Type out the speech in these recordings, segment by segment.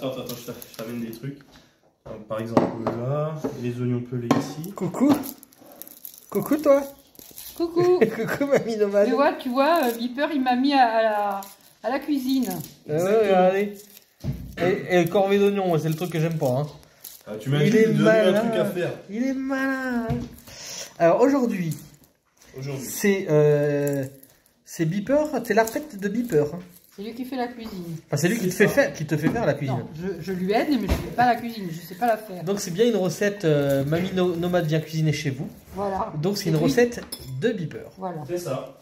Attends, je t'amène des trucs. Alors, par exemple là, les oignons pelés ici. Coucou. Coucou toi. Coucou. Coucou mamie nomade. Tu vois, Beeper il m'a mis à la cuisine. Regardez. Et corvée d'oignons, moi c'est le truc que j'aime pas. Hein. Ah, tu m'as dit de donner un truc à faire. Il est malin. Alors aujourd'hui, c'est Beeper, c'est la fête de Beeper. Hein. C'est lui qui fait la cuisine. Enfin, c'est lui qui te fait faire la cuisine. Non, je lui aide, mais je ne fais pas la cuisine, je ne sais pas la faire. Donc c'est bien une recette Mamie Nomade vient cuisiner chez vous. Voilà. Donc c'est une recette de Beeper. Voilà. C'est ça.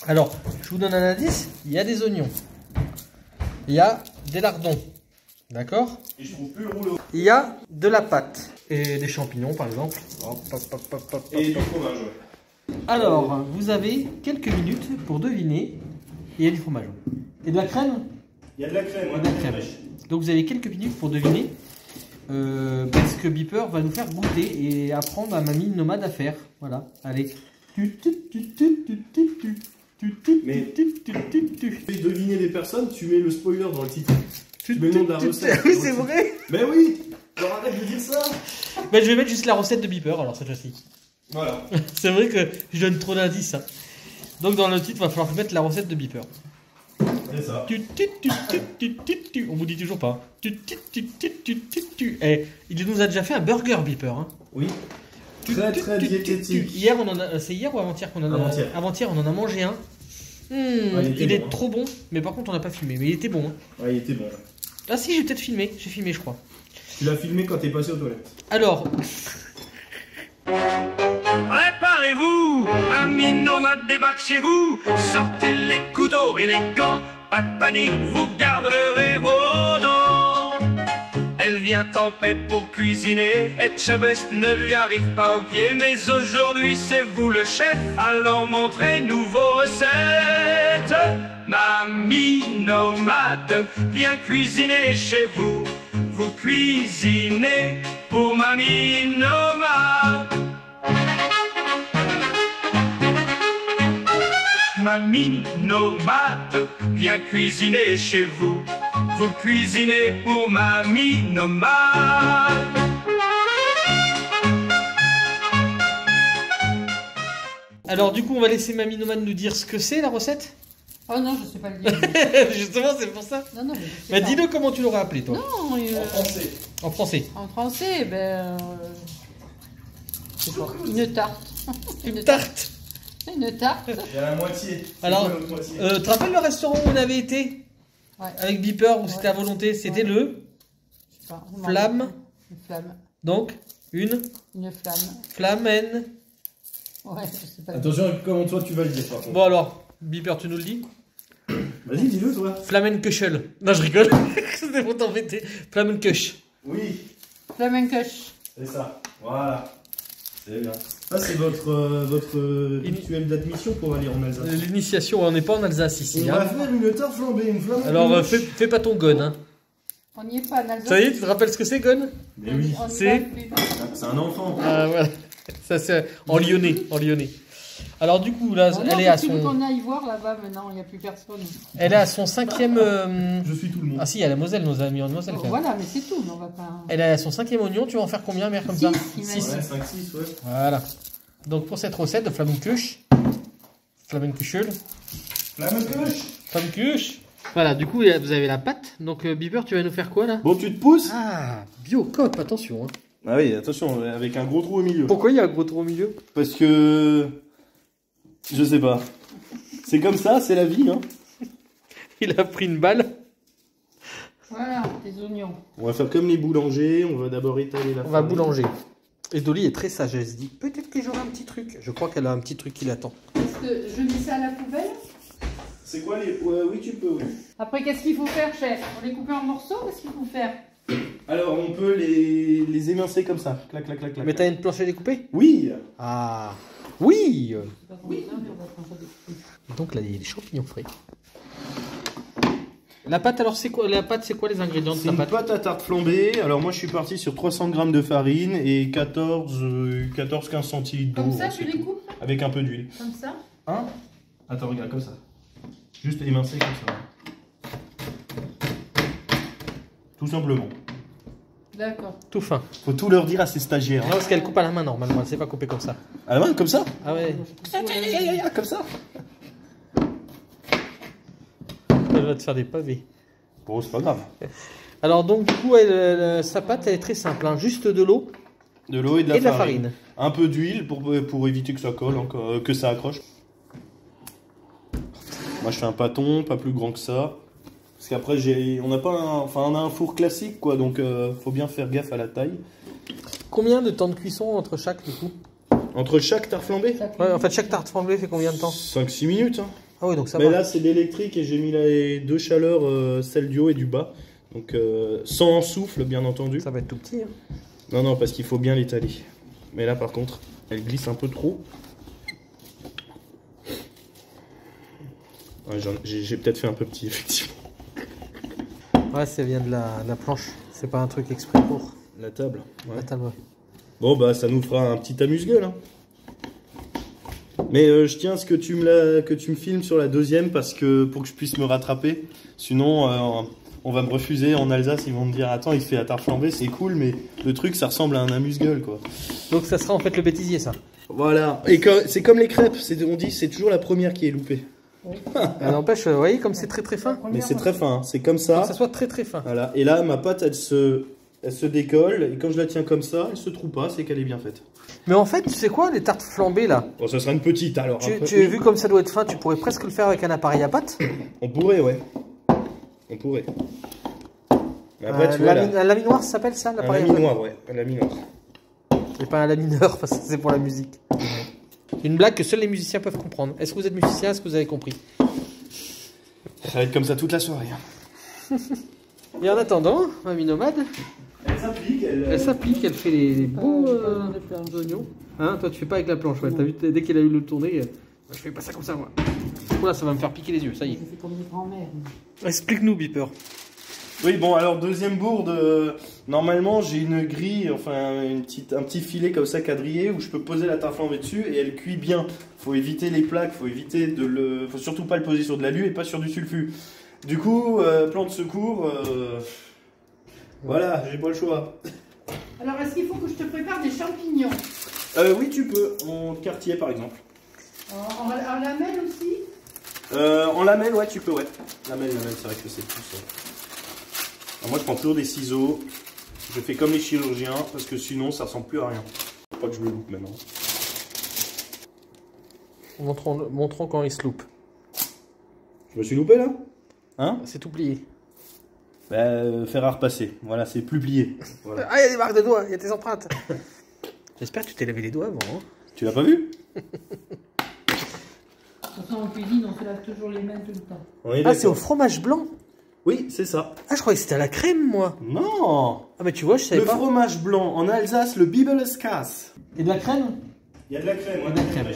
Alors, je vous donne un indice, il y a des oignons. Il y a des lardons. D'accord? Et je trouve plus le rouleau. Il y a de la pâte. Et des champignons par exemple. Et du fromage, ouais. Alors, vous avez quelques minutes pour deviner. Il y a du fromage. Et de la crème? Il y a de la crème, ouais. De la crème. Donc vous avez quelques minutes pour deviner parce que Beeper va nous faire goûter et apprendre à Mamie Nomade à faire. Voilà, allez. Mais deviner les personnes, tu mets le spoiler dans le titre. Tu mets le nom de la recette. Oui, c'est vrai. Mais oui. Alors arrête de dire ça. Bah, je vais mettre juste la recette de Beeper alors cette fois-ci. Voilà. C'est vrai que je donne trop d'indices. Hein. Donc dans le titre, il va falloir mettre la recette de Beeper. C'est ça. On vous dit toujours pas. Eh, il nous a déjà fait un burger Beeper. Hein. Oui. Très diététique. Hier, c'est hier ou avant-hier qu'on en a. Avant-hier, on en a mangé un. Il est bon, trop bon, mais par contre on n'a pas filmé. Mais il était bon. Hein. Ouais, il était bon. Ah si, j'ai peut-être filmé. J'ai filmé, je crois. Tu l'as filmé quand t'es passé aux toilettes. Alors. Préparez-vous, Mamie Nomade débarque chez vous. Sortez les couteaux et les gants. Pas de panique, vous garderez vos dents. Elle vient en paix pour cuisiner. Et Chabès ne lui arrive pas au pied. Mais aujourd'hui c'est vous le chef. Alors montrez-nous vos recettes. Mamie Nomade vient cuisiner chez vous. Vous cuisinez pour Mamie Nomade. Mamie Nomade vient cuisiner chez vous. Vous cuisinez pour Mamie Nomade. Alors du coup, on va laisser Mamie Nomade nous dire ce que c'est la recette. Oh non, je sais pas le dire. Justement, c'est pour ça. Non, mais bah, dis-le comment tu l'aurais appelé, toi. Non, en français. En français. En français, ben. Une tarte. Une tarte. Une tarte. Il y a la moitié. Alors, tu te rappelles le restaurant où on avait été? Ouais. Avec Beeper, où c'était à volonté? C'était le Flamme. Une flamme. Donc, une flamme. Flammen. Ouais, je sais pas. Attention, comment toi tu vas le dire par contre. Bon alors, Beeper, tu nous le dis? Vas-y, dis-le toi. Flamenköchel. Non, je rigole. C'était pour t'embêter. Flamenköch. Oui. Flamenköch. C'est ça. Voilà. C'est bien. Ça, c'est votre rituel d'admission pour aller en Alsace. L'initiation, on n'est pas en Alsace ici. On va faire une tarte flambée, une flamme. Alors, fais pas ton gon. Hein. On n'y est pas en Alsace. Ça y est, tu te rappelles ce que c'est, gon? Mais oui. C'est un enfant. Ah, voilà. Ça, c'est en lyonnais. En lyonnais. Alors, du coup, là, elle est à son. On aille voir là-bas maintenant, il n'y a plus personne. Elle est à son 5e. Je suis tout le monde. Ah, si, il y a la Moselle, nos amis en Moselle. Voilà, mais c'est tout, on va pas. Elle est à son 5e oignon, tu vas en faire combien, mère, comme ça? 6. Ouais, 5, 6, ouais. Voilà. Donc, pour cette recette de Flamenköch. Flamenköchel. Flamenköch. Voilà, du coup, vous avez la pâte. Donc, Beeper, tu vas nous faire quoi là? Bon, tu te pousses. Ah, Biocop, attention. Hein. Ah oui, attention, avec un gros trou au milieu. Pourquoi il y a un gros trou au milieu? Parce que. Je sais pas. C'est comme ça, c'est la vie, hein. Il a pris une balle. Voilà, des oignons. On va faire comme les boulangers, on va d'abord étaler la farine. On va boulanger. Et Dolly est très sage, elle se dit peut-être que j'aurai un petit truc. Je crois qu'elle a un petit truc qui l'attend. Est-ce que je mets ça à la poubelle? C'est quoi les. Oui, tu peux, oui. Après, qu'est-ce qu'il faut faire, chef? On les couper en morceaux? Qu'est-ce qu'il faut faire? Alors, on peut les émincer comme ça. Clac, clac, clac, clac. Mais t'as une planche à découper? Oui. Ah, oui. Oui. Donc là, il y a des champignons frais. La pâte, alors c'est quoi? La pâte, c'est quoi les ingrédients de C'est la une pâte? pâte à tarte flambée. Alors, moi, je suis parti sur 300 g de farine et 14-15 centilitres d'eau. Comme ça, tu les coupes? Avec un peu d'huile. Comme ça? Hein? Attends, regarde, comme ça. Juste émincer comme ça. Tout simplement. D'accord. Tout fin. Faut tout leur dire à ces stagiaires. Non, parce qu'elle coupe à la main normalement, elle sait pas couper comme ça. À la main, comme ça? Ah ouais. Comme ça? Elle va te faire des pavés. Bon, c'est pas grave. Alors donc du coup, sa pâte elle est très simple, hein. Juste de l'eau De l'eau et de et la de la farine. farine. Un peu d'huile pour éviter que ça colle, que ça accroche. Moi je fais un pâton, pas plus grand que ça. Parce qu'après on a un four classique quoi, donc faut bien faire gaffe à la taille. Combien de temps de cuisson entre chaque du coup? Entre chaque tarte flambée, Ouais, en fait chaque tarte flambée fait combien de temps? 5-6 minutes. Hein. Ah oui, donc ça Mais va. là c'est l'électrique et j'ai mis les deux chaleurs, celle du haut et du bas. Donc sans souffle bien entendu. Ça va être tout petit. Hein. Non, parce qu'il faut bien l'étaler. Mais là, par contre, elle glisse un peu trop. Ouais, j'ai peut-être fait un peu petit, effectivement. Ouais, ça vient de la planche. C'est pas un truc exprès pour La table. Ouais. la table. Ouais. Bon, bah, ça nous fera un petit amuse-gueule. Hein. Mais je tiens à ce que tu me filmes sur la deuxième pour que je puisse me rattraper. Sinon, on va me refuser en Alsace. Ils vont me dire attends, il fait la tarte flambée, c'est cool, mais le truc, ça ressemble à un amuse-gueule, quoi. Donc ça sera en fait le bêtisier, ça. Voilà. Et c'est comme les crêpes. On dit c'est toujours la première qui est loupée. N'empêche, vous voyez comme c'est très très fin. Mais c'est très fin. Hein. C'est comme Faut ça. que ça soit très très fin. Voilà. Et là, ma pâte, elle se décolle. Et quand je la tiens comme ça, elle se trouve pas. C'est qu'elle est bien faite. Mais en fait, tu sais quoi, les tartes flambées là, Bon, ça sera une petite alors. tu après. as vu comme ça doit être fin, tu pourrais presque le faire avec un appareil à pâte. On pourrait, ouais. On pourrait. Mais après, tu vois, là, Un laminoir, ça s'appelle ça, un l'appareil à pâte? laminoir, ouais. Un laminoir. C'est pas un lamineur parce que c'est pour la musique. Une blague que seuls les musiciens peuvent comprendre. Est-ce que vous êtes musicien? Est-ce que vous avez compris? Ça va être comme ça toute la soirée. Et en attendant, Mamie Nomade, Elle s'applique, elle s'applique, elle fait les beaux oignons. Hein, toi tu fais pas avec la planche, ouais. T'as vu, dès qu'elle a eu le tourner, je fais pas ça comme ça moi. Oula, ça va me faire piquer les yeux, ça y est. C'est comme les grands-mères. Explique-nous, Beeper. Oui, bon, alors deuxième bourde. Normalement, j'ai une grille, enfin un petit filet comme ça quadrillé où je peux poser la tarte flambée dessus et elle cuit bien. Faut éviter les plaques, faut surtout pas le poser sur de l'alu et pas sur du sulfu. Du coup, plan de secours. Voilà, j'ai pas le choix. Alors, est-ce qu'il faut que je te prépare des champignons? Oui, tu peux, en quartier par exemple. En lamelles aussi? En lamelle, ouais, tu peux, ouais. Lamelle, c'est vrai que c'est plus. Alors moi, je prends toujours des ciseaux. Je fais comme les chirurgiens parce que sinon, ça ressemble plus à rien. Faut pas que je me loupe maintenant. Montrons quand il se loupe. Je me suis loupé là? Hein? C'est tout plié. Bah, faire à repasser. Voilà, c'est plus plié. Voilà. Ah, il y a des marques de doigts, il y a tes empreintes. J'espère que tu t'es lavé les doigts avant. Hein. Tu l'as pas vu? De toute façon, en cuisine, on se lave toujours les mains tout le temps. On est Ah, c'est au d'accord. fromage blanc? Oui, c'est ça. Ah, je croyais que c'était à la crème, moi. Non! Ah, mais tu vois, je savais Le pas. fromage blanc en Alsace, le Bibeleskas. Et de la crème? Il y a de la crème, Il y a de la crème.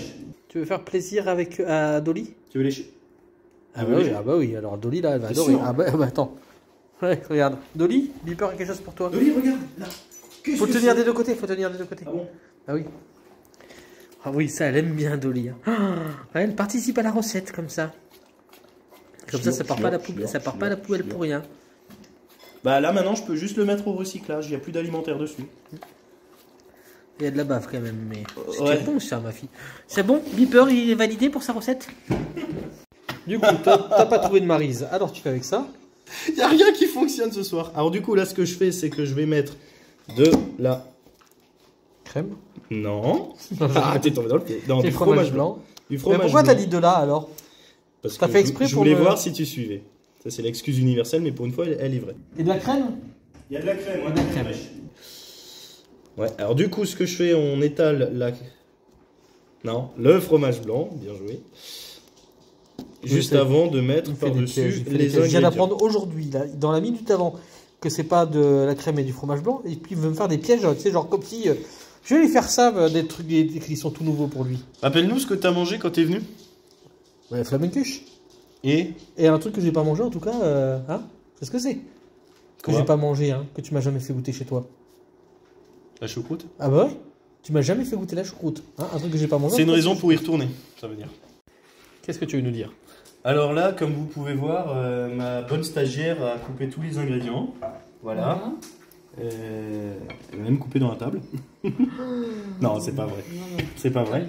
Tu veux faire plaisir à Dolly? Tu veux lécher? Ah bah oui, alors Dolly là, elle va C'est adorer. sûr. Ah bah attends. Ouais, regarde. Dolly, Beeper a quelque chose pour toi. Dolly, regarde, là. Qu'est-ce Faut que tenir c'est? des deux côtés, faut tenir des deux côtés. Ah bon? Ah oui. Ah oui, ça, elle aime bien Dolly. Hein. Ah, elle participe à la recette comme ça. Comme ça part pas à la poubelle, ça part pas à la poubelle pour rien. Bah là maintenant je peux juste le mettre au recyclage, il n'y a plus d'alimentaire dessus. Il y a de la bave quand même, mais c'était Ouais. bon ça, ma fille. C'est bon, Beeper, il est validé pour sa recette? Du coup, t'as pas trouvé de maryse, alors tu fais avec ça. Il n'y a rien qui fonctionne ce soir. Alors du coup là ce que je fais c'est que je vais mettre de la... Crème. Non. Ah t'es tombé dans le pied. Non, Du du fromage blanc. Du Mais fromage pourquoi blanc. t'as dit de là alors? Parce t'as que fait exprès je pour voulais me- voir si tu suivais. Ça c'est l'excuse universelle mais pour une fois elle est vraie. Et de la crème? Il y a de la crème, ouais, de la crème. Ouais, alors du coup, ce que je fais, on étale la... Non, le fromage blanc, bien joué. Juste c'est- avant de mettre Il fait des par-dessus pièges, il fait des les pièges. Je viens ingrédients. d'apprendre aujourd'hui, là, dans la minute avant, que c'est pas de la crème et du fromage blanc. Et puis il veut me faire des pièges, tu sais, genre comme si... je vais lui faire ça, des trucs qui sont tout nouveaux pour lui. Rappelle-nous ce que t'as mangé quand t'es venu. Ouais, flamencuche. Et Et un truc que j'ai pas mangé en tout cas, hein? C'est ce que c'est. Que Quoi j'ai pas mangé, hein, que tu m'as jamais fait goûter chez toi. la choucroute. Ah bah ouais? Tu m'as jamais fait goûter la choucroute. Hein, un truc que j'ai pas mangé. C'est une en tout cas, raison pour y retourner, ça veut dire. Qu'est-ce que tu veux nous dire? Alors là, comme vous pouvez voir, ma bonne stagiaire a coupé tous les ingrédients. Voilà. Elle va même couper dans la table. Non, c'est pas vrai. C'est pas vrai.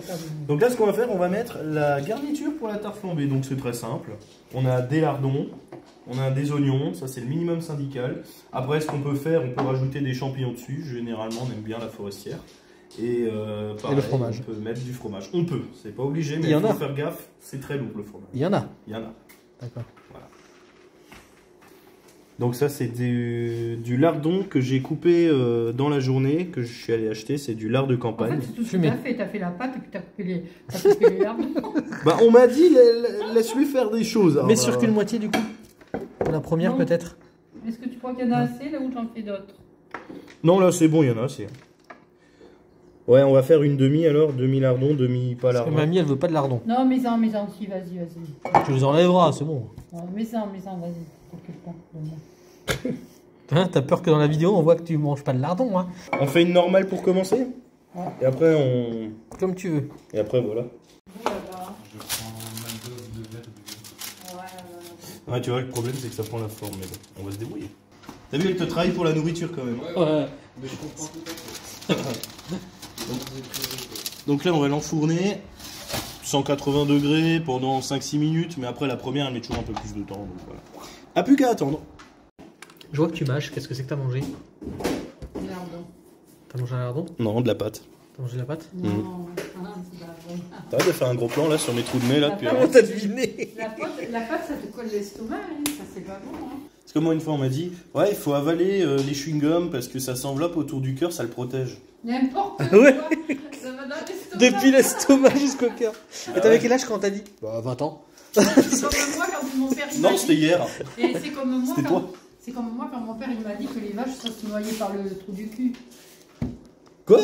Donc là, ce qu'on va faire, on va mettre la garniture pour la tarte flambée. Donc c'est très simple. On a des lardons, on a des oignons, ça c'est le minimum syndical. Après, ce qu'on peut faire, on peut rajouter des champignons dessus. Généralement, on aime bien la forestière. Et, pareil, le fromage. On peut mettre du fromage. On peut, c'est pas obligé, mais il y en faut a. faire gaffe. C'est très lourd le fromage. Il y en a. Il y en a. D'accord. Voilà. Donc ça c'est du lardon que j'ai coupé dans la journée, que je suis allé acheter, c'est du lard de En campagne. fait, c'est tout ce que t'as fait. T'as fait la pâte et puis t'as coupé les lardons. Bah on m'a dit laisse-lui faire des choses. Mais sur qu'une moitié du coup. La première Non. peut-être. Est-ce que tu crois qu'il y en a assez là où j'en fais d'autres? Non là c'est bon, il y en a assez. Ouais, on va faire une demi alors, demi lardon, demi pas Parce que lardon. mamie elle veut pas de lardon. Non, mets-en si, vas-y. Tu les enlèveras, c'est bon. Ouais, mets-en, vas-y. T'occupe pas de moi. Hein, t'as peur que dans la vidéo on voit que tu manges pas de lardon, hein. On fait une normale pour commencer. Ouais. Et après on. Comme tu veux. Et après voilà. Je prends ma dose de verre de viande. Ouais, tu vois, le problème c'est que ça prend la forme, mais bon, on va se débrouiller. T'as vu, elle te travaille pour la nourriture quand même. Ouais. Mais je comprends tout à fait. Donc là, on va l'enfourner 180 degrés pendant 5-6 minutes, mais après la première, elle met toujours un peu plus de temps. Donc voilà. Ah, plus qu'à attendre. Je vois que tu mâches, qu'est-ce que c'est que t'as mangé? Lardon. T'as mangé un lardon? Non, de la pâte. T'as mangé la pâte? Non, c'est pas vrai. T'arrêtes de faire un gros plan là sur mes trous de nez là depuis Comment t'as deviné? La pâte, ça te colle l'estomac, hein. Ça c'est pas bon. Hein. Parce que moi, une fois, on m'a dit ouais, il faut avaler les chewing-gums parce que ça s'enveloppe autour du cœur, ça le protège. N'importe Ouais. quoi. Ça va dans l'estomac. Depuis l'estomac jusqu'au cœur. Et t'avais quel âge quand t'as dit? Bah 20 ans. C'est comme moi quand mon père il m'a Non, dit- c'était hier. Et c'est comme moi C'était quand... toi. C'est comme moi quand mon père il m'a dit que les vaches ça se noyaient par le trou du cul. Quoi?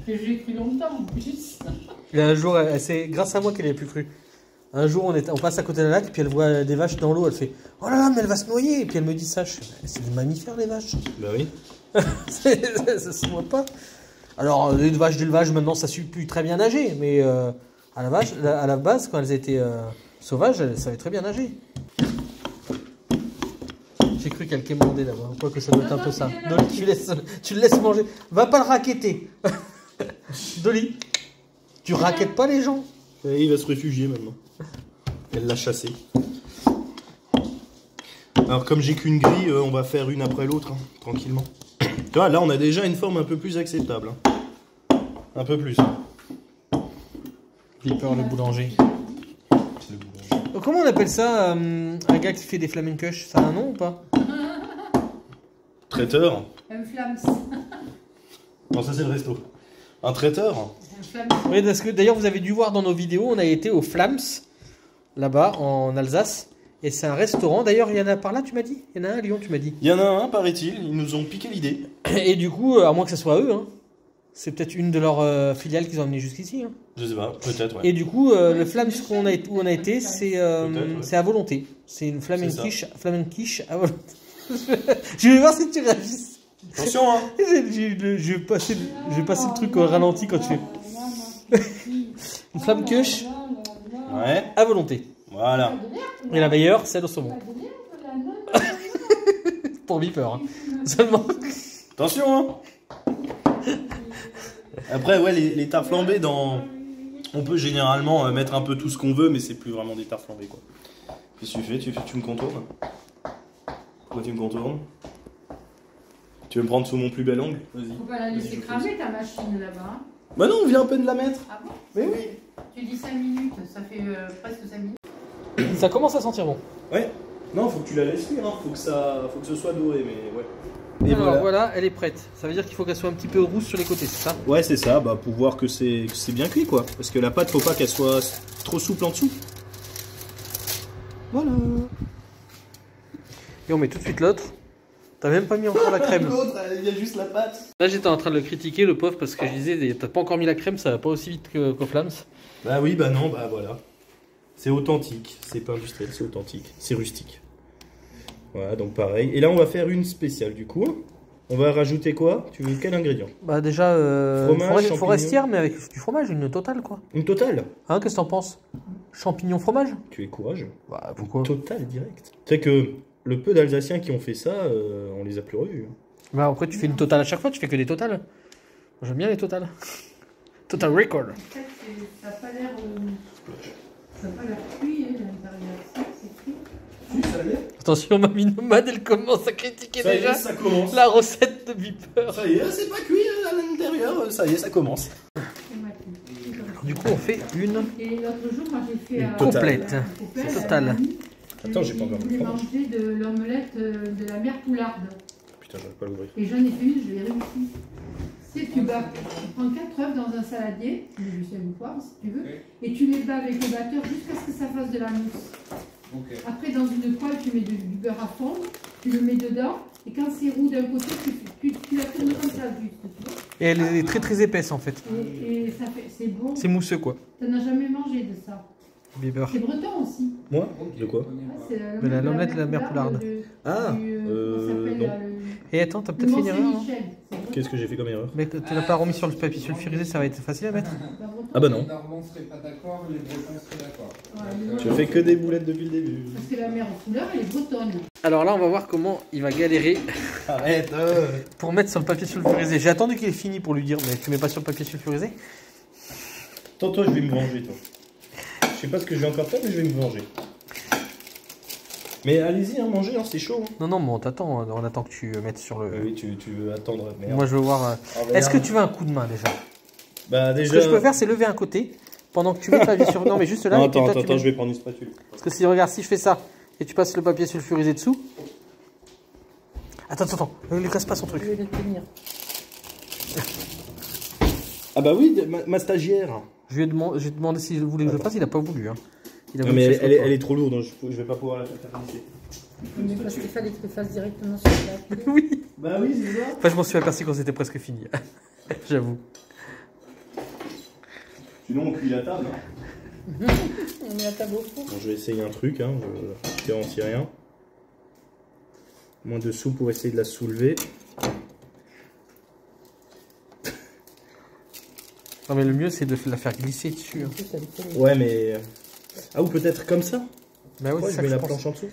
Et j'ai cru longtemps en plus. Et un jour, c'est grâce à moi qu'elle n'y a plus cru. Un jour, on passe à côté d'un lac, puis elle voit des vaches dans l'eau, elle fait oh là là, mais elle va se noyer. Et puis elle me dit ça, c'est des mammifères les vaches. Bah oui. Ça se voit pas. Alors, les vaches d'élevage, maintenant, ça suit plus très bien nager, mais à la base, quand elles étaient sauvages, elles savaient très bien nager. J'ai cru qu'elle quémandait là-bas, quoi que ça doit être un peu ça. Dolly, tu le laisses manger. Va pas le raqueter. Dolly, tu raquettes pas les gens. Et il va se réfugier maintenant. Elle l'a chassé. Alors comme j'ai qu'une grille, on va faire une après l'autre, hein, tranquillement. Tu vois, là on a déjà une forme un peu plus acceptable. Hein. Un peu plus. J'ai peur le boulanger. C'est le boulanger. Comment on appelle ça, un gars qui fait des flamencush? Ça a un nom ou pas? Traiteur. Un flams. Non, ça c'est le resto. Un traiteur. Un flams. Oui, parce que d'ailleurs vous avez dû voir dans nos vidéos, on a été au Flams, là-bas en Alsace. Et c'est un restaurant, d'ailleurs il y en a par là tu m'as dit? Il y en a un à Lyon tu m'as dit. Il y en a un, paraît-il, ils nous ont piqué l'idée. Et du coup, à moins que ce soit eux, hein, c'est peut-être une de leurs filiales qu'ils ont amené jusqu'ici. Hein. Je sais pas, peut-être, ouais. Et du coup, le Flams où on a été, c'est Peut-être, ouais. c'est à volonté. C'est une C'est flamenquiche à volonté. Je vais voir si tu réagis. Attention, hein. Je vais passer le truc au ralenti quand tu fais une flamencuche Ouais, à volonté. voilà. Et la meilleure, celle au saumon. Pour Beeper. Hein. Seulement. Attention, hein. Après, ouais, les tartes flambées, on peut généralement mettre un peu tout ce qu'on veut, mais c'est plus vraiment des tartes flambées, quoi. Qu'est-ce que tu fais? Tu me contournes? Pourquoi tu me contournes? Tu veux me prendre sous mon plus bel angle? Vas-y. Faut pas la laisser cramer ta machine là-bas. Bah non, on vient à peine de la mettre. Ah bon? Mais oui. Tu dis 5 minutes, ça fait presque 5 minutes. Ça commence à sentir bon. Ouais. Non, faut que tu la laisses cuire, hein. Faut que ce soit doré, mais ouais. Et Alors voilà, elle est prête. Ça veut dire qu'il faut qu'elle soit un petit peu rousse sur les côtés, c'est ça? Ouais, c'est ça, bah pour voir que c'est bien cuit, quoi. Parce que la pâte, faut pas qu'elle soit trop souple en dessous. Voilà. Et on met tout de suite l'autre. T'as même pas mis encore la crème. L'autre, il y a juste la pâte. Là j'étais en train de le critiquer, le pauvre, parce que je disais, t'as pas encore mis la crème, ça va pas aussi vite qu'au Flams. Bah oui, bah non, bah voilà. C'est authentique, c'est pas industriel, c'est authentique, c'est rustique. Voilà, donc pareil. Et là, on va faire une spéciale du coup. On va rajouter quoi? Tu veux quel ingrédient? Bah déjà, Fromage, champignon. forestière, mais avec du fromage, une totale quoi. Une totale? Hein, qu'est-ce que t'en penses? Champignon fromage? Tu es courageux. Bah pourquoi? Totale direct. Tu sais que le peu d'Alsaciens qui ont fait ça, on les a plus revus. Bah après tu fais une totale à chaque fois, tu fais que des totales. Moi, j'aime bien les totales. Total record. En fait, ça n'a pas l'air cuit, hein, l'intérieur. C'est cuit. Attention, mamie nomade, elle commence à critiquer Ça y déjà est, ça commence. la recette de Beeper. Ça y est, c'est pas cuit à l'intérieur, ça y est, ça commence. Du coup, on fait une Et l'autre jour, moi j'ai fait complète. c'est Totale. Attends, j'ai pas encore Je voulais le manger de l'omelette de la mère Poularde. Putain, j'arrive pas à l'ouvrir. Et j'en ai fait une, je l'ai réussi. Si tu bats, tu prends 4 œufs dans un saladier, du sel ou poivre si tu veux, et tu les bats avec le batteur jusqu'à ce que ça fasse de la mousse. Ok. Après, dans une poêle, tu mets du beurre à fondre, tu le mets dedans, et quand c'est roux d'un côté, tu la tournes comme ça juste, tu vois. Et elle est très très épaisse en fait. Et ça fait, c'est bon. C'est mousseux quoi. Tu n'as jamais mangé de ça. Beeper. C'est breton aussi. Moi De quoi? C'est De la l'omelette de la mère Poularde. Ah, non. Et attends, t'as peut-être fait une erreur. Non Qu'est-ce que j'ai fait comme erreur? Mais tu l'as pas remis sur le papier sulfurisé, ça va être facile à mettre. Ah bah non. Les Normands seraient pas d'accord, les Bretons seraient d'accord. Je fais que des boulettes depuis le début. Parce que la mère en couleur, elle est bretonne. Alors là, on va voir comment il va galérer Arrête pour mettre sur le papier sulfurisé. J'ai attendu qu'il ait fini pour lui dire, mais tu mets pas sur le papier sulfurisé? Toi, je vais me venger, toi. Je sais pas ce que je vais encore faire, mais je vais me venger. Mais allez-y, hein, mangez, hein, c'est chaud. Hein. Non, non, mais on t'attend, on attend que tu mettes sur le... Oui, tu veux attendre. Merde. Moi, je veux voir... Est-ce que tu veux un coup de main déjà? Bah déjà... Ce que je peux faire, c'est lever un côté, pendant que tu mets le papier sur... Non, mais juste là... Non, et puis toi, tu attends, mets- je vais prendre une spatule. Parce que si, regarde, si je fais ça, et tu passes le papier sulfurisé dessous... Attends, ne lui casse pas son truc. Je vais le tenir. Ah bah oui, ma stagiaire. Je lui ai demandé s'il voulait que je le fasse, il a pas voulu. Hein. Il a Non voulu mais que je fasse elle est trop lourde, donc je vais pas pouvoir la faire glisser. Mais parce qu'il fallait que tu le fasses directement sur la table. Oui. Bah oui, c'est ça. Enfin, je m'en suis aperçu quand c'était presque fini. J'avoue. Sinon on cuit la table. Hein. On met la table au four. Bon, je vais essayer un truc, hein, je garantis rien. Moins de sous pour essayer de la soulever. Non, mais le mieux, c'est de la faire glisser dessus. Hein. Ouais mais... Ah ou peut-être comme ça. Bah oui, Ouais, c'est je ça mets que la je pense. planche en dessous.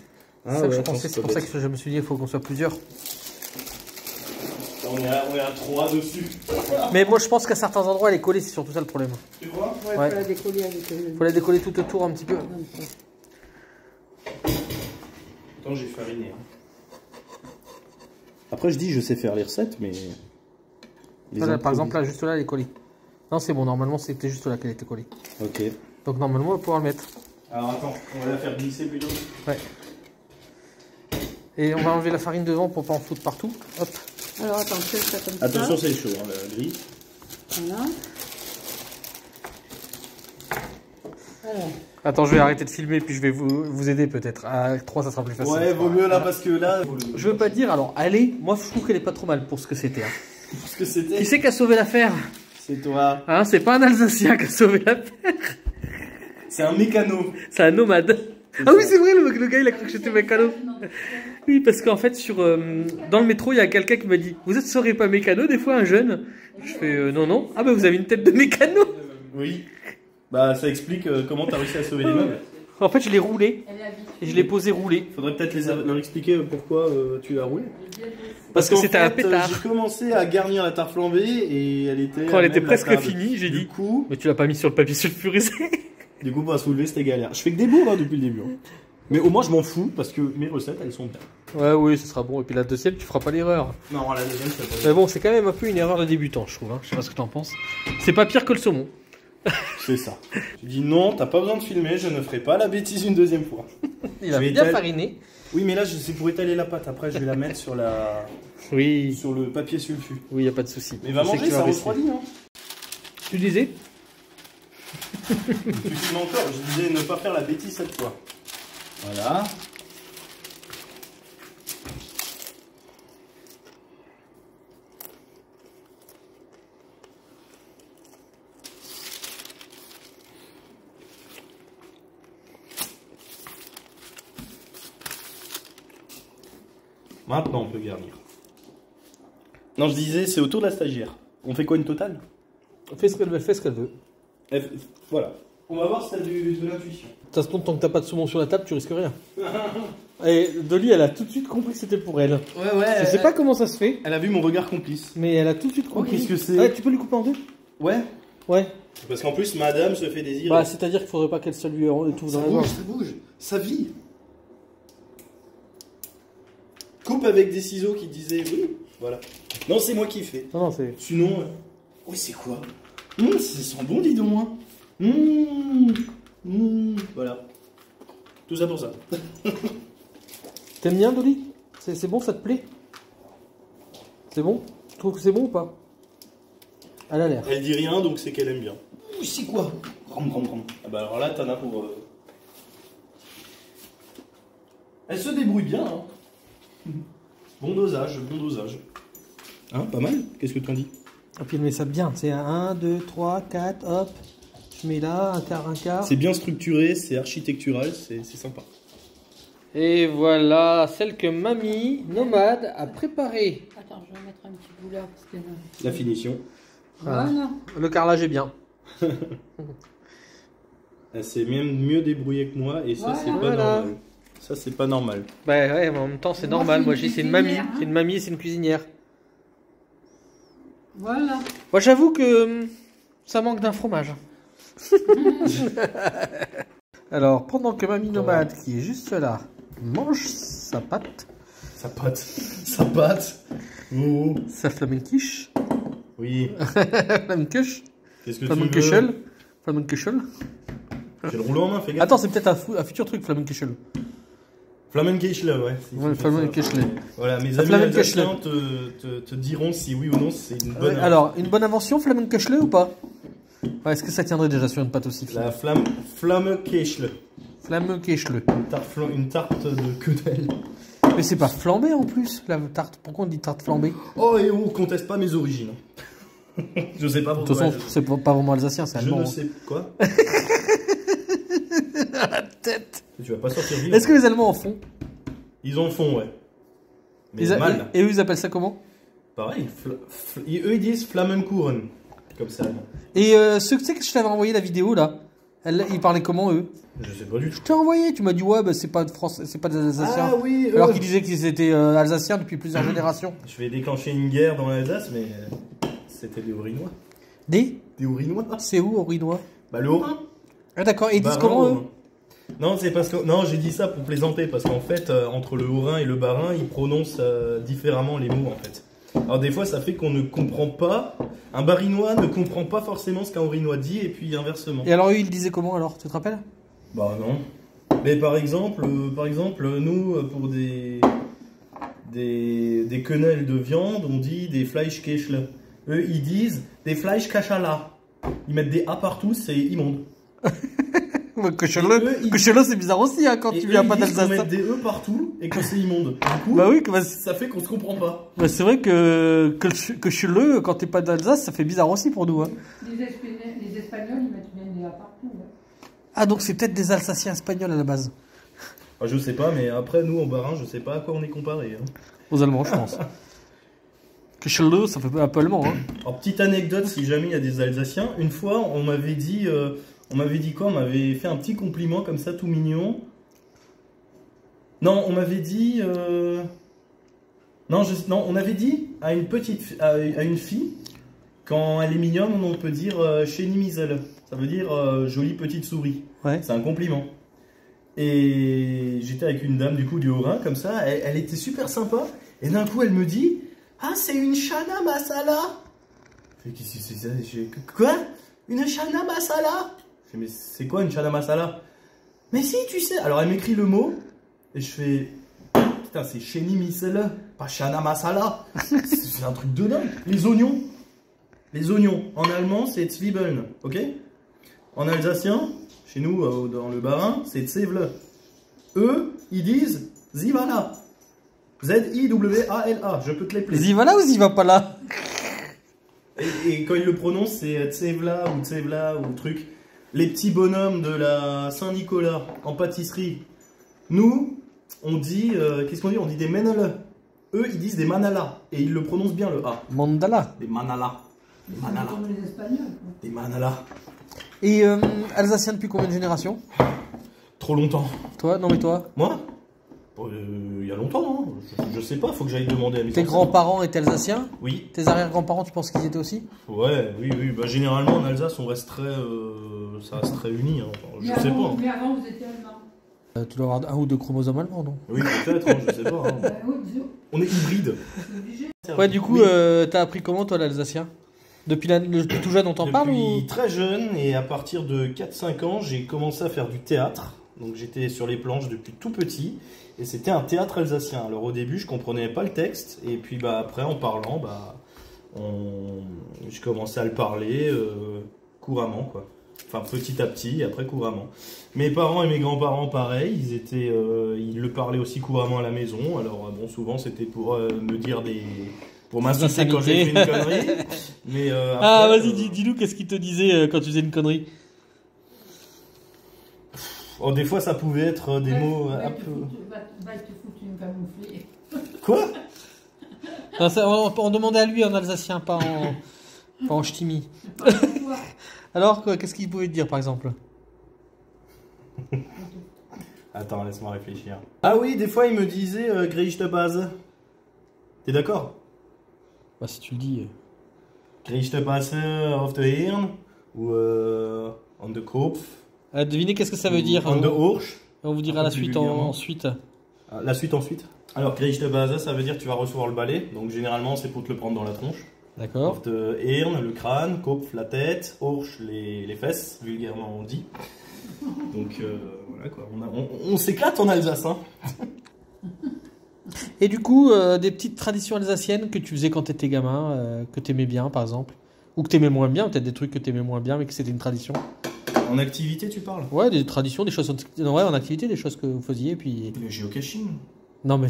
C'est ça que je pensais, c'est pour ça que je me suis dit, il faut qu'on soit plusieurs. On est à 3 dessus. Mais moi, je pense qu'à certains endroits, elle est collée, c'est surtout ça le problème. Tu vois? Ouais, Ouais. faut la décoller avec Faut la décoller tout autour un petit peu. Attends, j'ai fariné. Hein. Après, je dis, je sais faire les recettes, mais... Voilà, par exemple, là, juste là, elle est collée. Non, c'est bon, normalement, c'était juste là qu'elle était collée. Ok. Donc, normalement, on va pouvoir le mettre. Alors attends, on va la faire glisser plutôt. Ouais. Et on va enlever la farine devant pour pas en foutre partout. Hop. Alors attends, fais ça comme Attention, ça. c'est chaud, hein, la grille. Voilà. Alors, Attends, je vais arrêter de filmer, puis je vais vous aider peut-être. À 3, ça sera plus facile. Ouais, vaut mieux là, parce que là... Je veux pas te dire, alors, elle est... Moi, je trouve qu'elle est pas trop mal pour ce que c'était. Hein. Parce que c'était... Qui c'est qui a sauvé l'affaire? C'est toi. Hein, c'est pas un Alsacien qui a sauvé l'affaire. C'est un mécano. C'est un nomade. Ah oui, c'est vrai, le gars, il a cru que j'étais mécano. Oui, parce qu'en fait, dans le métro, il y a quelqu'un qui m'a dit « Vous êtes serez pas mécano, des fois, un jeune ?» Je fais non, non. Ah bah, vous avez une tête de mécano. Oui. Bah, ça explique comment t'as réussi à sauver les meubles. En fait, je l'ai roulé. elle est habituée. Et je l'ai posé roulé. Faudrait peut-être leur expliquer pourquoi tu l'as roulé. Parce que qu'en c'était un fait, pétard. J'ai commencé à garnir la tarte flambée et elle était... Quand à elle était même la presque table. finie, j'ai Du dit coup, « Mais tu l'as pas mis sur le papier sulfurisé. » Du coup, pour la soulever, c'était galère. Je fais que des bourres hein, depuis le début. Hein. Mais au moins, je m'en fous parce que mes recettes, elles sont bien. Ouais, oui, ce sera bon. Et puis la deuxième, tu feras pas l'erreur. Non, la deuxième, c'est pas Mais bon, c'est quand même un peu une erreur de débutant, je trouve. Hein. Je sais pas ce que t'en penses. C'est pas pire que le saumon. C'est ça. Tu dis non, t'as pas besoin de filmer, je ne ferai pas la bêtise une deuxième fois. Il a Je vais bien étaler- fariné. Oui, mais là, c'est pour étaler la pâte. Après, je vais la mettre sur Oui, sur le papier sulfu. oui, y a pas de souci. Mais va Je sais que manger, tu vas ça réussir. refroidit. Hein. Tu disais? Tu filmes encore. Je disais ne pas faire la bêtise cette fois. Voilà. Maintenant, on peut garnir. Non, je disais, c'est autour de la stagiaire. On fait quoi, une totale? Fais ce qu'elle veut, fais ce qu'elle veut. Voilà. On va voir si t'as de l'intuition. De toute façon, tant que t'as pas de saumon sur la table, tu risques rien. Et Dolly, elle a tout de suite compris que c'était pour elle. Ouais. Je sais pas comment ça se fait, Elle a vu mon regard complice. mais elle a tout de suite compris. qu'est-ce que c'est? Ouais, tu peux lui couper en deux? Ouais. Ouais. Parce qu'en plus, madame se fait désirer. Bah, c'est-à-dire qu'il faudrait pas qu'elle se lui étouffe dans la gorge. Ça bouge. Ça vit. Coupe avec des ciseaux qui disaient oui. Voilà. Non, c'est moi qui fais. Non, non, c'est. Sinon. Oui, c'est quoi? Ça sent bon, dis donc. Voilà. Tout ça pour ça. T'aimes bien, Dolly? C'est bon, ça te plaît? C'est bon? Tu trouves que c'est bon ou pas? Elle a l'air. Elle dit rien, donc c'est qu'elle aime bien. Oui, c'est quoi? Ram. Ah bah alors là, t'en as pour. Elle se débrouille bien, hein. Bon dosage. Hein, pas mal? Qu'est-ce que t'en dis? Et puis elle met ça bien. C'est 1, 2, 3, 4, hop. Je mets là, un quart. C'est bien structuré, c'est architectural, c'est sympa. Et voilà, celle que Mamie Nomade a préparée. Attends, je vais mettre un petit bout là parce que. La finition. Voilà. Le carrelage est bien. Elle s'est même mieux débrouillée que moi et ça, c'est pas Voilà. normal. Ça, c'est pas normal. Bah ouais, mais en même temps, c'est Moi, normal. c'est Moi, une je dis c'est une mamie. cuisinière, hein. C'est une mamie et c'est une cuisinière. Voilà. Moi, j'avoue que ça manque d'un fromage. Alors, pendant que Mamie Nomade, qui est juste là, mange sa pâte, Ça pâte. Oh. sa flamenquiche, Oui. flamenquiche, Qu'est-ce que tu veux? flamenquichel. J'ai le rouleau en main, fais gaffe. Attends, c'est peut-être un futur truc, flamenquichel. Flamenkischle, ouais. Ouais, Flamenkischle. Voilà, mes La amis Flamenkischle. alsaciens te diront si oui ou non c'est une bonne. Alors, une bonne invention, flamenquichel ou pas? Ouais, est-ce que ça tiendrait déjà sur une pâte aussi? La Flammekischle. Flamenquichel. Une tarte de quenelle. Mais c'est pas flambé en plus, la tarte. Pourquoi on dit tarte flambée? Oh, et on conteste pas mes origines. Je sais pas De toute pourquoi. façon, c'est pas vraiment alsacien, c'est Je allemand. ne hein. sais quoi. La tête. Tu vas pas sortir vivre. Est-ce que les Allemands en font? Ils en font, ouais. Mais Ils mal. Et eux, ils appellent ça comment? Pareil. Eux, ils disent Flammenkuchen. Comme ça. Et ceux tu sais que je t'avais envoyé la vidéo là, ils parlaient comment eux? Je sais pas du tout. Je t'ai envoyé, tu m'as dit ouais, bah, c'est pas de France, c'est pas des Alsaciens. Ah oui, Alors qu'ils disaient qu'ils étaient Alsaciens depuis plusieurs générations. Je vais déclencher une guerre dans l'Alsace, mais c'était des Haut-Rhinois. Des Des Haut-Rhinois? C'est où, au Rhinois? Bah, le Haut-Rhin. Ah d'accord, et ils disent Bas-Rhin, comment eux? Haut-Rhin. Non, c'est parce que non, j'ai dit ça pour plaisanter parce qu'en fait, entre le Haut-Rhin et le Bas-Rhin, ils prononcent différemment les mots en fait. Alors des fois, ça fait qu'on ne comprend pas. Un Bas-Rhinois ne comprend pas forcément ce qu'un Haut-Rhinois dit et puis inversement. Et alors eux, ils disaient comment alors? Tu te rappelles? Bah non. Mais par exemple, nous pour des quenelles de viande, on dit des Fleischkäschle. Eux, ils disent des Fleischkachala. Ils mettent des A partout, c'est immonde. Cochelo, c'est bizarre aussi hein, quand Et tu eux, viens ils pas disent qu'on d'Alsace. met des E partout et que c'est immonde. Du coup, Bah oui, ça fait qu'on se comprend pas. bah, c'est vrai que Cochelo, quand t'es pas d'Alsace, ça fait bizarre aussi pour nous. Hein. Les Espagnols, ils mettent bien des A partout. Ouais. Ah donc c'est peut-être des Alsaciens espagnols à la base. Ah, je sais pas, mais après, nous, en Bas-Rhin, je sais pas à quoi on est comparé. Hein. Aux Allemands, je pense. Cochelo, ça fait un peu allemand. Hein. Alors, petite anecdote, si jamais il y a des Alsaciens, une fois, on m'avait dit quoi? On m'avait fait un petit compliment comme ça, tout mignon. Non, on m'avait dit... Non, on avait dit à une fille, quand elle est mignonne, on peut dire Chéni Misel. Ça veut dire jolie petite souris. Ouais. C'est un compliment. Et j'étais avec une dame du coup du Haut-Rhin, comme ça, elle était super sympa. Et d'un coup, elle me dit ah, c'est une chana masala. Je fais, qu'est-ce que c'est ça? Quoi? Une chana masala? Je fais, mais c'est quoi une chana masala? Mais si, tu sais. Alors elle m'écrit le mot, et je fais putain, c'est Chéni Misel, pas chana masala. C'est un truc de dingue. Les oignons. Les oignons. En allemand, c'est Zwiebeln, ok? En alsacien, chez nous, dans le Bas-Rhin, c'est Zwiebel. Eux, ils disent Zivala. Z-I-W-A-L-A. Je peux te les plaire. Z'y va là ou z'y va pas là? Et quand ils le prononcent, c'est Tsevla ou truc. Les petits bonhommes de la Saint-Nicolas en pâtisserie. Nous, on dit, qu'est-ce qu'on dit? On dit des menele. Eux, ils disent des manala. Et ils le prononcent bien, le A. Mandala. Des manala. Des Ils sont manala. comme les Espagnols. Quoi. Des manala. Et alsacien depuis combien de générations? Trop longtemps. Toi? Non, mais toi? Moi? Il y a longtemps, hein. Je sais pas, faut que j'aille demander à mes Tes ancêtres. grands-parents étaient alsaciens? Oui. Tes arrière-grands-parents, tu penses qu'ils y étaient aussi? Ouais, oui. Bah, généralement en Alsace, on reste très, ça reste très uni. Hein. Enfin, je sais pas. Hein. Mais avant, vous étiez allemand. Tu dois avoir un ou deux chromosomes allemands, non? Oui, peut-être, hein, je sais pas. Hein. Oui, On est hybride. c'est obligé. Ouais, du coup, Oui. t'as appris comment, toi, l'alsacien? Depuis tout jeune, on t'en parle ou? Depuis très jeune, et à partir de 4-5 ans, j'ai commencé à faire du théâtre. Donc j'étais sur les planches depuis tout petit, et c'était un théâtre alsacien. Alors au début, je comprenais pas le texte, et puis bah, après, en parlant, je commençais à le parler couramment, quoi. Enfin, petit à petit, et après couramment. Mes parents et mes grands-parents, pareil, ils le parlaient aussi couramment à la maison. Alors bon, souvent, c'était pour me dire pour m'insulter quand j'ai fait une connerie. Mais Ah, après, vas-y, dis-nous, qu'est-ce qu'ils te disaient quand tu faisais une connerie? Oh, des fois, ça pouvait être des mots Va un te peu... foutre une camouflée. Quoi? Non, on demandait à lui en alsacien, pas en ch'timi. Alors, qu'est-ce qu'il pouvait te dire, par exemple? Attends, laisse-moi réfléchir. Ah oui, des fois, il me disait Grieche de base. T'es d'accord? Bah, si tu le dis. Grieche de base auf der Hirn ou on the Kopf. Devinez qu'est-ce que ça veut dire? On the Ursch. On vous dira Un la peu plus suite vulgairement. ensuite. Ah, la suite ensuite. Alors, Grieche de base, ça veut dire que tu vas recevoir le balai. Donc, généralement, c'est pour te le prendre dans la tronche. D'accord. Auf der Hirn, le crâne, Kopf, la tête, Ursch, les fesses, vulgairement on dit. Donc, voilà quoi. On s'éclate en Alsace, hein. Et du coup, des petites traditions alsaciennes que tu faisais quand t'étais gamin, que t'aimais bien, par exemple? Ou que t'aimais moins bien, peut-être des trucs que t'aimais moins bien, mais que c'était une tradition? En activité, tu parles? Ouais, des traditions, des choses en activité, des choses que vous faisiez, puis... Le géocaching. Non, mais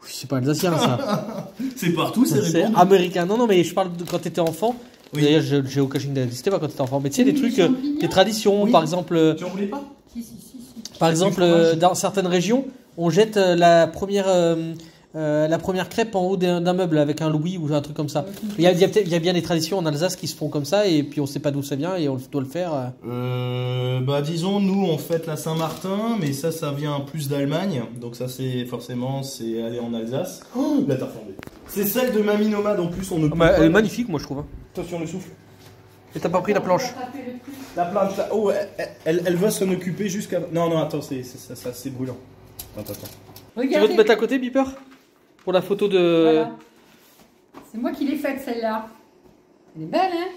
c'est pas alsacien, ça. C'est partout, c'est C'est répandu. américain. Non, mais je parle de quand t'étais enfant. Oui. D'ailleurs, le géocaching n'existait pas quand t'étais enfant. Mais tu sais, des Oui, trucs, les champignons. des traditions, Oui. par exemple... Tu en voulais pas? Si. Par exemple, fromage. dans certaines régions, on jette la première crêpe en haut d'un meuble avec un louis ou un truc comme ça. Il y a bien des traditions en Alsace qui se font comme ça et puis on sait pas d'où ça vient et on doit le faire. Bah disons, nous on fête la Saint-Martin, mais ça vient plus d'Allemagne, donc ça c'est aller en Alsace. Oh, la tarte flambée. C'est celle de Mamie Nomade en plus, on ne peut pas. Elle est magnifique, moi je trouve. Hein. Attention le souffle. Et t'as pas pris la planche? La planche là, oh elle va s'en occuper jusqu'à... Non, attends, c'est brûlant. Attends. Tu veux te Regardez. mettre à côté, Beeper? Pour la photo de... Voilà. C'est moi qui l'ai faite celle-là. Elle est belle, hein?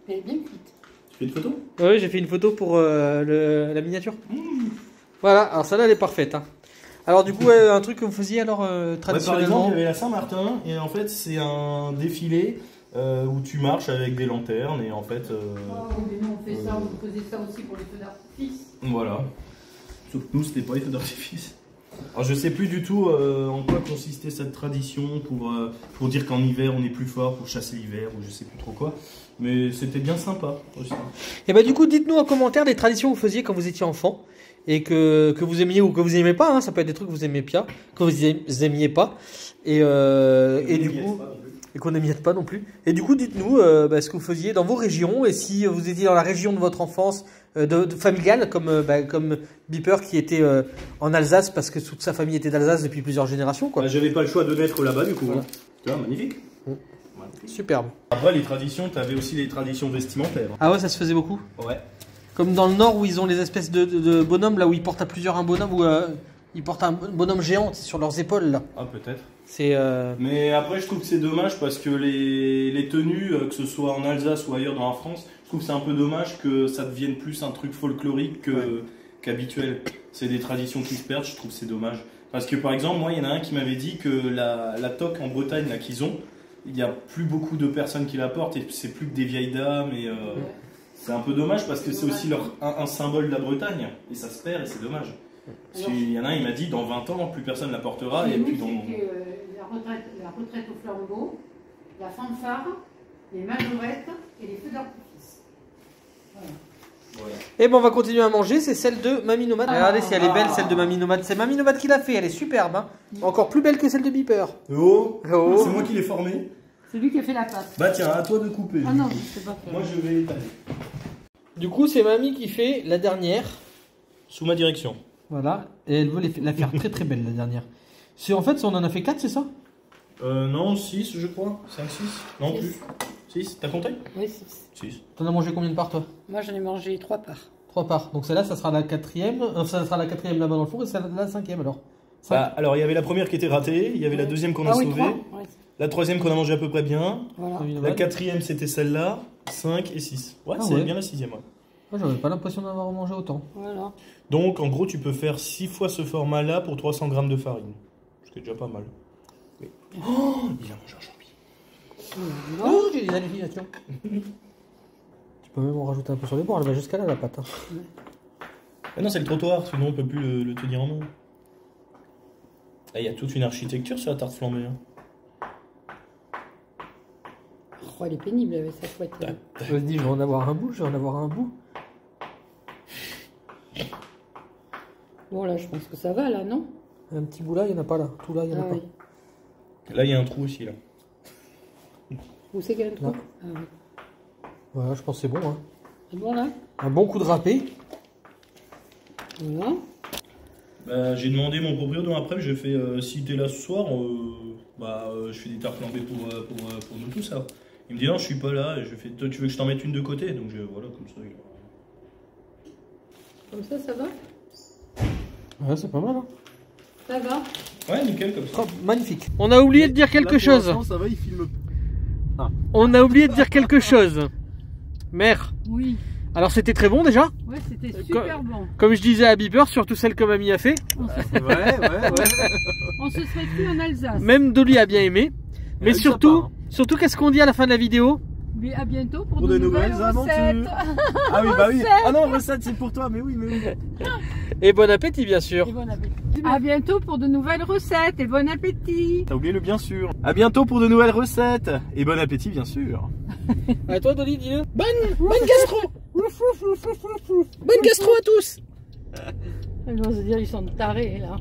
Elle est bien cuite. Tu fais une photo? Oui, j'ai fait une photo pour la miniature. Voilà, alors celle-là elle est parfaite. Hein. Alors du coup, un truc que vous faisiez alors Par exemple, traditionnellement? il y avait la Saint-Martin, et en fait c'est un défilé où tu marches avec des lanternes, et en fait... Oh, mais nous on fait ça, on faisait ça aussi pour les feux d'artifice. Voilà. Sauf que nous, c'était pas les feux d'artifice. Alors, je sais plus du tout en quoi consistait cette tradition pour dire qu'en hiver on est plus fort pour chasser l'hiver ou je sais plus trop quoi. Mais c'était bien sympa aussi. Et bah du coup, dites-nous en commentaire des traditions que vous faisiez quand vous étiez enfant et que vous aimiez ou que vous aimiez pas. Hein, ça peut être des trucs que vous aimiez bien, que vous aimiez pas. Et du coup, et qu'on n'aimiette pas non plus. Et du coup, dites-nous ce que vous faisiez dans vos régions et si vous étiez dans la région de votre enfance de familiale, comme Beeper qui était en Alsace parce que toute sa famille était d'Alsace depuis plusieurs générations. Quoi. Bah, j'avais pas le choix de naître là-bas du coup. Voilà. Tu vois, magnifique. Superbe. Après, les traditions, t'avais aussi les traditions vestimentaires. Ah ouais, ça se faisait beaucoup. Ouais. Comme dans le Nord où ils ont les espèces de bonhommes là où ils portent à plusieurs un bonhomme où ils portent un bonhomme géant sur leurs épaules là. Ah, peut-être. C'est Mais après, je trouve que c'est dommage parce que les tenues, que ce soit en Alsace ou ailleurs dans la France, je trouve que c'est un peu dommage que ça devienne plus un truc folklorique qu'habituel. C'est des traditions qui se perdent, je trouve que c'est dommage. Parce que par exemple, moi, il y en a un qui m'avait dit que la toque en Bretagne là qu'ils ont, il n'y a plus beaucoup de personnes qui la portent et c'est plus que des vieilles dames et c'est un peu dommage parce que c'est aussi un symbole de la Bretagne et ça se perd et c'est dommage. Parce qu'il y en a un, il m'a dit dans 20 ans, plus personne la portera et puis dans... La retraite au flambeau, la fanfare, les majorettes et les feux d'artifice. Voilà. Et bon, on va continuer à manger. C'est celle de Mamie Nomade. Regardez si elle est belle, celle de Mamie Nomade. C'est Mamie Nomade qui l'a fait. Elle est superbe. Hein. Encore plus belle que celle de Beeper. Oh, Oh. c'est moi qui l'ai formé. C'est lui qui a fait la pâte. Bah tiens, à toi de couper. Ah non, c'est pas fait. Moi je vais étaler. Du coup, c'est mamie qui fait la dernière. Sous ma direction. Voilà. Et elle veut la faire très très belle, la dernière. En fait, on en a fait 4, c'est ça? Non, 6 je crois. 5, 6. Non, Six. plus. 6, t'as compté? Oui, 6. 6. T'en as mangé combien de parts, toi? Moi, j'en ai mangé 3 parts. 3 parts. Donc celle-là, ça sera la 4e. Ça sera la 4e là-bas dans le four et celle-là la 5e alors. Bah, alors, il y avait la première qui était ratée, il y avait la deuxième qu'on a sauvée, 3. Ouais. la troisième qu'on a mangé à peu près bien, Voilà. la 4e c'était celle-là, 5 et 6. Ouais, Ah c'est ouais. bien la 6e. Ouais. Moi, j'avais pas l'impression d'avoir mangé autant. Voilà. Donc, en gros, tu peux faire 6 fois ce format-là pour 300 grammes de farine. Ce qui est déjà pas mal. Oh, il a mangé un champi. Non. Oh, j'ai des hallucinations. Tu peux même en rajouter un peu sur les bords, elle va jusqu'à là la pâte. Hein. Ah non, c'est le trottoir, sinon on peut plus le tenir en main. Là, il y a toute une architecture sur la tarte flambée. Hein. Oh, elle est pénible avec sa fouette. Je me dis, je vais en avoir un bout, je vais en avoir un bout. Bon, là, je pense que ça va, là, non? Un petit bout là, il n'y en a pas là. Tout là, il n'y en a Ah pas. oui. Là, il y a un trou aussi, là. Où c'est qu'il y a le trou? Là. Ah oui. Voilà, je pense que c'est bon. Hein. C'est bon, là? Un bon coup de râpé. Voilà. Bah, j'ai demandé mon proprio après, j'ai fait si t'es là ce soir, je fais des tartes flambées pour nous tout ça. Il me dit non, je suis pas là, et je fais toi, tu veux que je t'en mette une de côté, donc voilà, comme ça. Comme ça va? Ouais, c'est pas mal. Hein. Ça va? Ouais, nickel, comme ça. Oh, magnifique. On a oublié de dire quelque chose. Ça va, il filme. On a oublié de dire quelque chose. Mère, Oui, alors c'était très bon déjà. ouais, c'était super bon. Comme je disais à Beeper, surtout celle que mamie a fait. Ouais. On se serait cru en Alsace. Même Dolly a bien aimé. Mais Elle surtout, sympa, qu'est-ce qu'on dit à la fin de la vidéo? Mais à bientôt pour Pour de de nouvelles nouvelles aventures. recettes. Ah oui, bah oui. Ah non, recette, c'est pour toi, mais oui. Et bon appétit bien sûr. Et bon appétit. À bientôt pour de nouvelles recettes et bon appétit. T'as oublié le bien sûr. À bientôt pour de nouvelles recettes. Et bon appétit, bien sûr. À toi Dolly, dis-le. Bonne gastro. Bonne gastro à tous. Elle doit se dire, ils sont tarés, là.